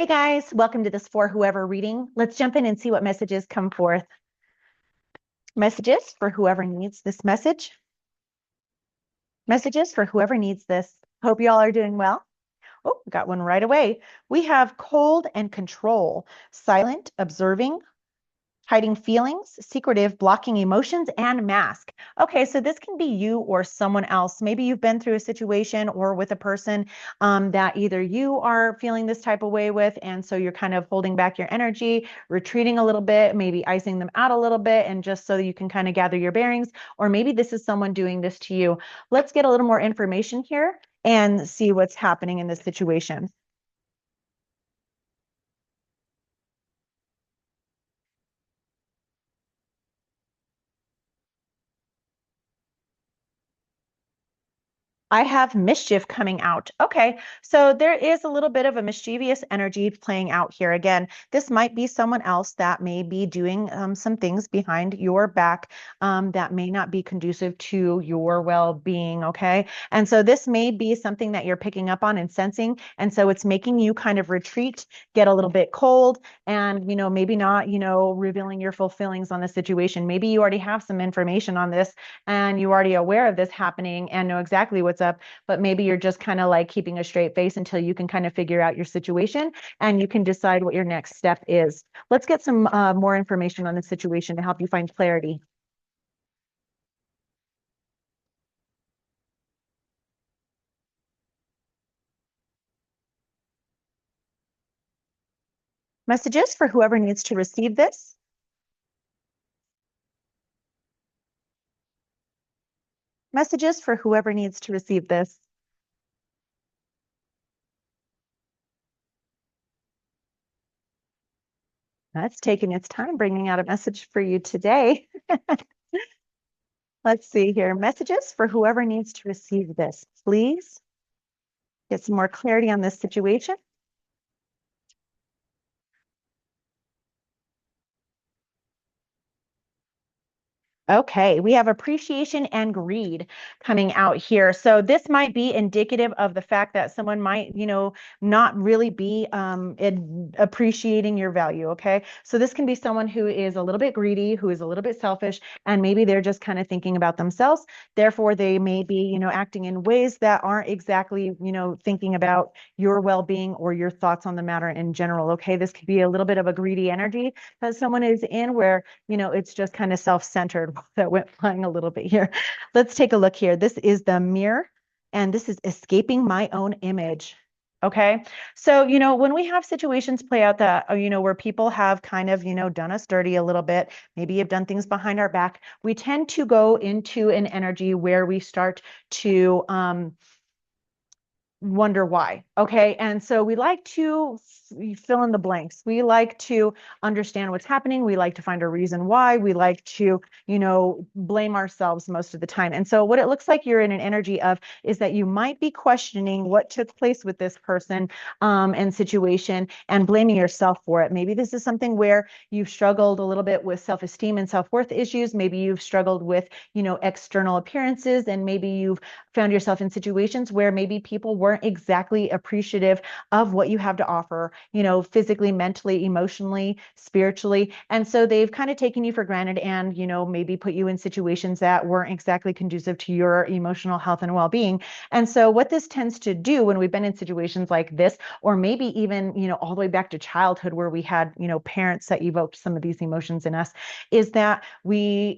Hey guys, welcome to this For Whoever reading. Let's jump in and see what messages come forth. Messages for whoever needs this message. Messages for whoever needs this. Hope you all are doing well. Oh, got one right away. We have cold and control, silent, observing, hiding feelings, secretive, blocking emotions, and mask. Okay, so this can be you or someone else. Maybe you've been through a situation or with a person that either you are feeling this type of way with, and so you're kind of holding back your energy, retreating a little bit, maybe icing them out a little bit, and just so you can kind of gather your bearings, or maybe this is someone doing this to you. Let's get a little more information here and see what's happening in this situation. I have mischief coming out. Okay, so there is a little bit of a mischievous energy playing out here. Again, this might be someone else that may be doing some things behind your back that may not be conducive to your well-being. Okay, and so this may be something that you're picking up on and sensing, and so it's making you kind of retreat, get a little bit cold, and maybe not revealing your full feelings on the situation. Maybe you already have some information on this and you're already aware of this happening and know exactly what's up, but maybe you're just kind of like keeping a straight face until you can kind of figure out your situation and you can decide what your next step is. Let's get some more information on the situation to help you find clarity. Messages for whoever needs to receive this. Messages for whoever needs to receive this. That's taking its time bringing out a message for you today. Let's see here. Messages for whoever needs to receive this. Please get some more clarity on this situation. Okay, we have appreciation and greed coming out here. So this might be indicative of the fact that someone might, not really be appreciating your value. Okay, so this can be someone who is a little bit greedy, who is a little bit selfish, and maybe they're just kind of thinking about themselves. Therefore, they may be, acting in ways that aren't exactly, thinking about your well-being or your thoughts on the matter in general. Okay, this could be a little bit of a greedy energy that someone is in where it's just kind of self-centered that went flying a little bit here. Let's take a look here. This is the mirror, and this is escaping my own image. Okay. So, when we have situations play out that, where people have kind of, done us dirty a little bit, maybe have done things behind our back, we tend to go into an energy where we start to, wonder why. Okay. And so we like to fill in the blanks. We like to understand what's happening. We like to find a reason why. We like to, blame ourselves most of the time. And so what it looks like you're in an energy of is that you might be questioning what took place with this person and situation and blaming yourself for it. Maybe this is something where you've struggled a little bit with self-esteem and self-worth issues. Maybe you've struggled with, external appearances, and maybe you've found yourself in situations where maybe people weren't exactly appreciative of what you have to offer, physically, mentally, emotionally, spiritually. And so they've kind of taken you for granted and, maybe put you in situations that weren't exactly conducive to your emotional health and well-being. And so what this tends to do when we've been in situations like this, or maybe even, all the way back to childhood where we had, parents that evoked some of these emotions in us, is that we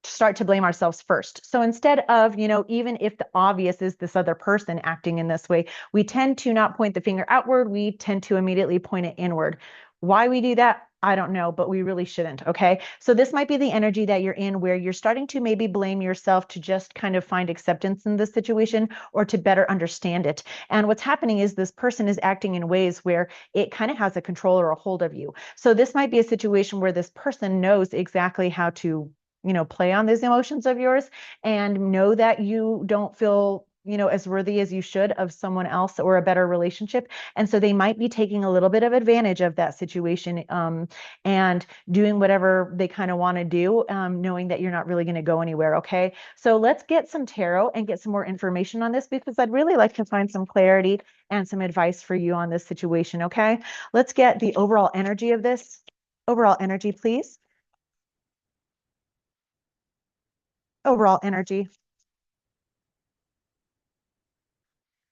start to blame ourselves first. So instead of, even if the obvious is this other person acting in this way, we tend to not point the finger outward. We tend to immediately point it inward. Why we do that, I don't know, but we really shouldn't. Okay. So this might be the energy that you're in where you're starting to maybe blame yourself to just kind of find acceptance in this situation or to better understand it. And what's happening is this person is acting in ways where it kind of has a control or a hold of you. So this might be a situation where this person knows exactly how to play on these emotions of yours and know that you don't feel, as worthy as you should of someone else or a better relationship. And so they might be taking a little bit of advantage of that situation, and doing whatever they kind of want to do, knowing that you're not really going to go anywhere. Okay. So let's get some tarot and get some more information on this, because I'd really like to find some clarity and some advice for you on this situation. Okay. Let's get the overall energy of this. Overall energy, please. Overall energy.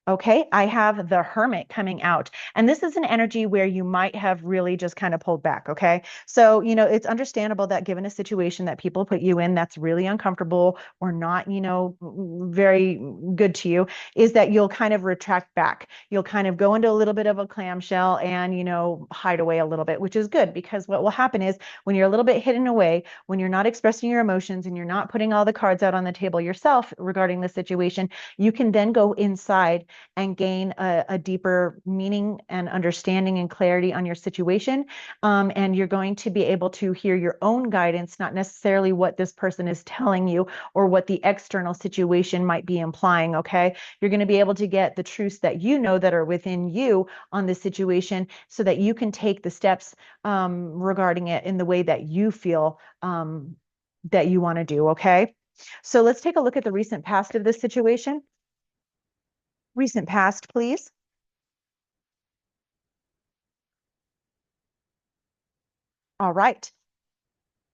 Okay, I have the Hermit coming out. And this is an energy where you might have really just kind of pulled back. Okay. So, it's understandable that given a situation that people put you in that's really uncomfortable or not, very good to you, is that you'll kind of retract back. You'll kind of go into a little bit of a clamshell and, hide away a little bit, which is good, because what will happen is when you're a little bit hidden away, when you're not expressing your emotions and you're not putting all the cards out on the table yourself regarding the situation, you can then go inside and gain a deeper meaning and understanding and clarity on your situation. And you're going to be able to hear your own guidance, not necessarily what this person is telling you or what the external situation might be implying. Okay. You're going to be able to get the truths that that are within you on this situation, so that you can take the steps regarding it in the way that you feel that you want to do. Okay. So let's take a look at the recent past of this situation. Recent past, please. All right.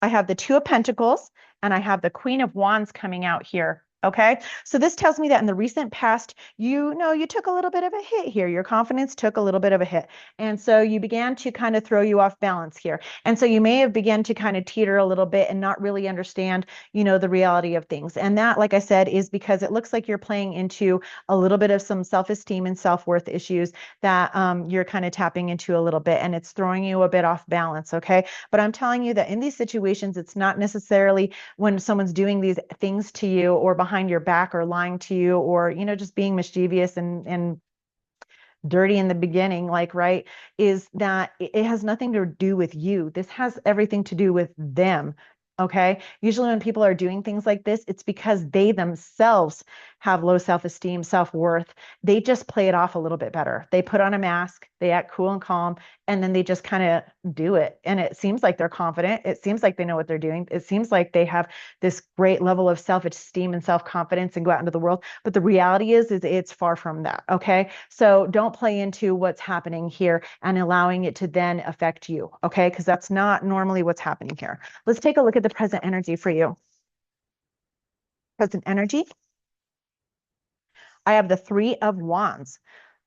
I have the Two of Pentacles and I have the Queen of Wands coming out here. Okay. So this tells me that in the recent past, you took a little bit of a hit here. Your confidence took a little bit of a hit. And so you began to kind of throw you off balance here. And so you may have begun to kind of teeter a little bit and not really understand, the reality of things. And that, like I said, is because it looks like you're playing into a little bit of some self-esteem and self-worth issues that you're kind of tapping into a little bit, and it's throwing you a bit off balance. Okay. But I'm telling you that in these situations, it's not necessarily when someone's doing these things to you or behind your back or lying to you, or, just being mischievous and dirty in the beginning, like, right, is that it has nothing to do with you. This has everything to do with them. Okay. Usually when people are doing things like this, it's because they themselves have low self-esteem, self-worth. They just play it off a little bit better. They put on a mask, they act cool and calm, and then they just kind of do it. And it seems like they're confident. It seems like they know what they're doing. It seems like they have this great level of self-esteem and self-confidence and go out into the world. But the reality is it's far from that. Okay. So don't play into what's happening here and allowing it to then affect you. Okay. Because that's not normally what's happening here. Let's take a look at the present energy for you. Present energy. I have the Three of Wands.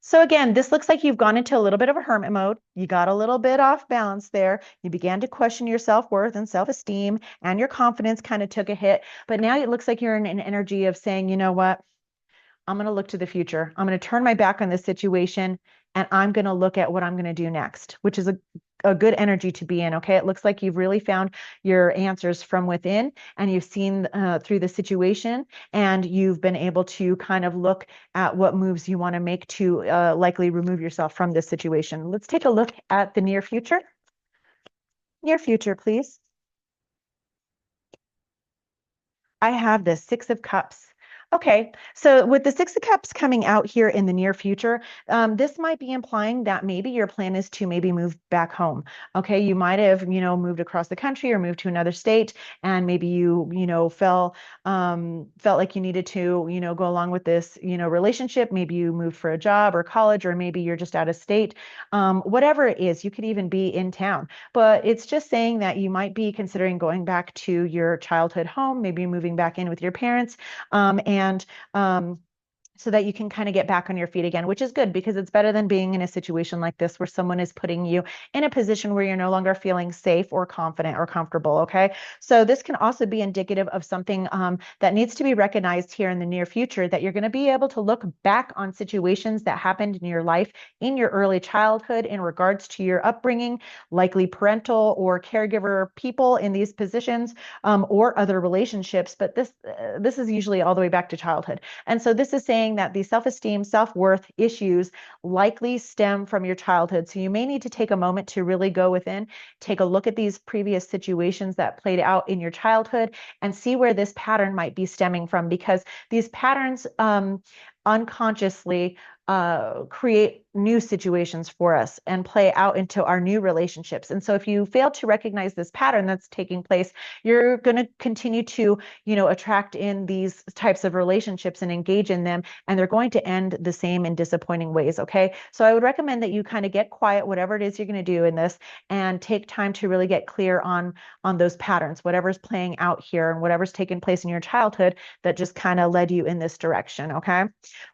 So again, this looks like you've gone into a little bit of a hermit mode. You got a little bit off balance there. You began to question your self-worth and self-esteem, and your confidence kind of took a hit. But now it looks like you're in an energy of saying, you know what? I'm going to look to the future. I'm going to turn my back on this situation, and I'm going to look at what I'm going to do next, which is a good energy to be in. Okay. It looks like you've really found your answers from within, and you've seen through the situation, and you've been able to kind of look at what moves you want to make to likely remove yourself from this situation. Let's take a look at the near future. Near future, please. I have the Six of Cups. Okay, so with the Six of Cups coming out here in the near future, this might be implying that maybe your plan is to maybe move back home. Okay, you might have, moved across the country or moved to another state, and maybe felt like you needed to, go along with this, relationship. Maybe you moved for a job or college, or maybe you're just out of state. Whatever it is, you could even be in town. But it's just saying that you might be considering going back to your childhood home, maybe moving back in with your parents, and so that you can kind of get back on your feet again, which is good, because it's better than being in a situation like this where someone is putting you in a position where you're no longer feeling safe or confident or comfortable. Okay. So this can also be indicative of something that needs to be recognized here in the near future, that you're going to be able to look back on situations that happened in your life in your early childhood in regards to your upbringing, likely parental or caregiver people in these positions, or other relationships. But this is usually all the way back to childhood. And so this is saying saying that the self-esteem, self-worth issues likely stem from your childhood. So you may need to take a moment to really go within, take a look at these previous situations that played out in your childhood and see where this pattern might be stemming from, because these patterns unconsciously create new situations for us and play out into our new relationships. And so if you fail to recognize this pattern that's taking place, you're going to continue to, attract in these types of relationships and engage in them, and they're going to end the same in disappointing ways. Okay. So I would recommend that you kind of get quiet, whatever it is you're going to do in this, and take time to really get clear on those patterns, whatever's playing out here and whatever's taken place in your childhood that just kind of led you in this direction. Okay.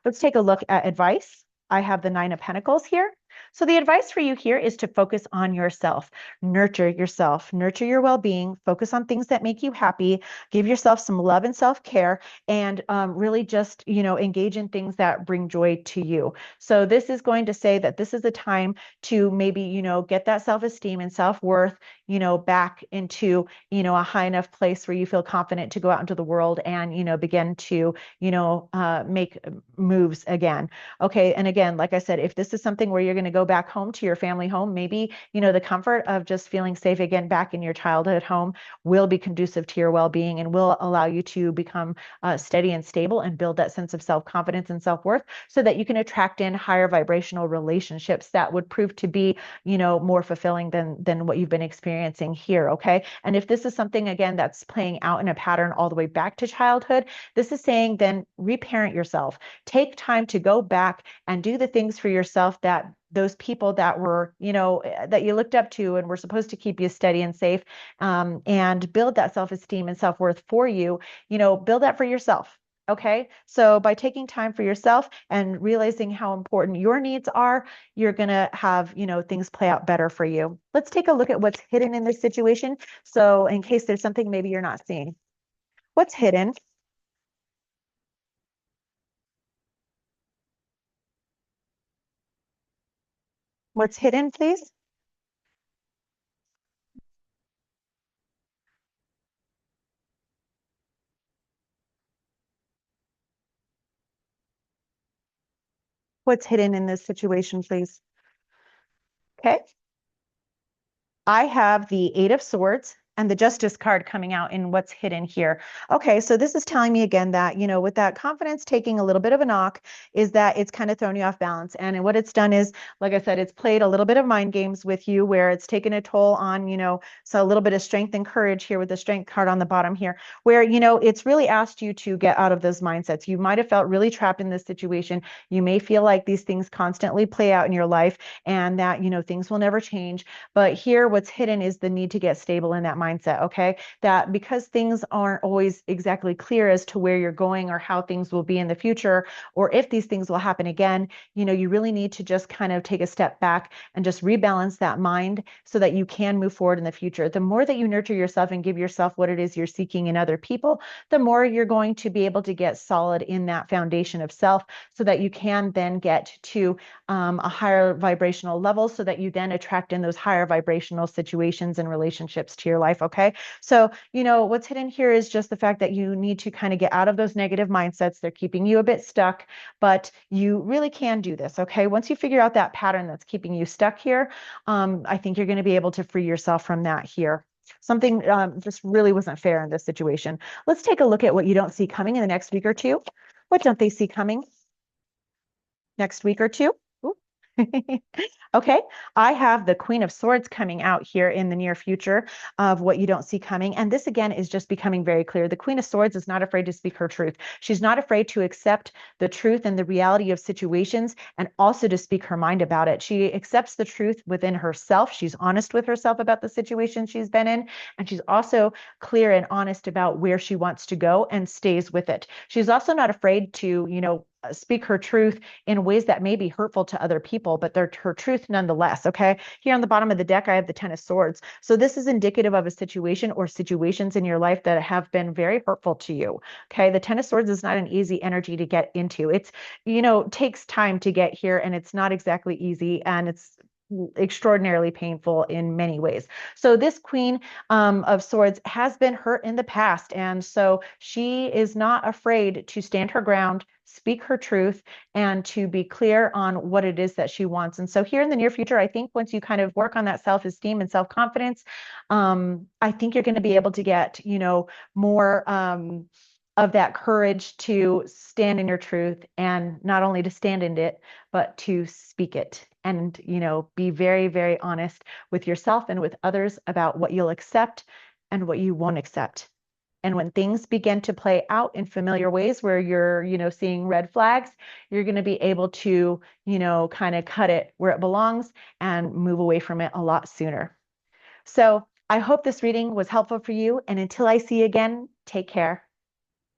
Let's take a look at advice. I have the Nine of Pentacles here. So the advice for you here is to focus on yourself, nurture yourself, nurture your well-being, focus on things that make you happy, give yourself some love and self-care, and really just, engage in things that bring joy to you. So this is going to say that this is a time to maybe, get that self-esteem and self-worth, back into, a high enough place where you feel confident to go out into the world and, begin to, make moves again. Okay. And again, like I said, if this is something where you're going to go back home to your family home, maybe, the comfort of just feeling safe again back in your childhood home will be conducive to your well-being and will allow you to become steady and stable and build that sense of self-confidence and self-worth so that you can attract in higher vibrational relationships that would prove to be, more fulfilling than what you've been experiencing here. Okay. And if this is something, again, that's playing out in a pattern all the way back to childhood, this is saying then reparent yourself. Take time to go back and do the things for yourself that those people that were, that you looked up to and were supposed to keep you steady and safe, and build that self-esteem and self-worth for you, build that for yourself. Okay. So by taking time for yourself and realizing how important your needs are, you're going to have, things play out better for you. Let's take a look at what's hidden in this situation. So in case there's something maybe you're not seeing, what's hidden? What's hidden, please? What's hidden in this situation, please? Okay. I have the Eight of Swords and the Justice card coming out in what's hidden here. Okay, so this is telling me again that, with that confidence taking a little bit of a knock, is that it's kind of thrown you off balance. And what it's done is, like I said, it's played a little bit of mind games with you where it's taken a toll on, so a little bit of strength and courage here with the strength card on the bottom here, where, it's really asked you to get out of those mindsets. You might have felt really trapped in this situation. You may feel like these things constantly play out in your life and that, things will never change. But here, what's hidden is the need to get stable in that mindset, okay? That because things aren't always exactly clear as to where you're going or how things will be in the future, or if these things will happen again, you really need to just kind of take a step back and just rebalance that mind so that you can move forward in the future. The more that you nurture yourself and give yourself what it is you're seeking in other people, the more you're going to be able to get solid in that foundation of self so that you can then get to a higher vibrational level so that you then attract in those higher vibrational situations and relationships to your life. Okay. So, what's hidden here is just the fact that you need to kind of get out of those negative mindsets. They're keeping you a bit stuck, but you really can do this. Okay. Once you figure out that pattern that's keeping you stuck here, I think you're going to be able to free yourself from that here. Something just really wasn't fair in this situation. Let's take a look at what you don't see coming in the next week or two. What don't they see coming next week or two? Ooh. Okay, I have the Queen of Swords coming out here in the near future of what you don't see coming. And this again is just becoming very clear. The Queen of Swords is not afraid to speak her truth. She's not afraid to accept the truth and the reality of situations and also to speak her mind about it. She accepts the truth within herself. She's honest with herself about the situation she's been in. And she's also clear and honest about where she wants to go and stays with it. She's also not afraid to, speak her truth in ways that may be hurtful to other people, but they're her truth nonetheless. Okay. Here on the bottom of the deck, I have the Ten of Swords. So this is indicative of a situation or situations in your life that have been very hurtful to you. Okay. The Ten of Swords is not an easy energy to get into. It's, takes time to get here and it's not exactly easy and it's extraordinarily painful in many ways. So this Queen of Swords has been hurt in the past. And so she is not afraid to stand her ground, speak her truth and to be clear on what it is that she wants. And so here in the near future, I think once you kind of work on that self-esteem and self-confidence, I think you're going to be able to get, more of that courage to stand in your truth, and not only to stand in it, but to speak it, and, be very, very honest with yourself and with others about what you'll accept and what you won't accept. And when things begin to play out in familiar ways where you're, seeing red flags, you're going to be able to, kind of cut it where it belongs and move away from it a lot sooner. So I hope this reading was helpful for you. And until I see you again, take care.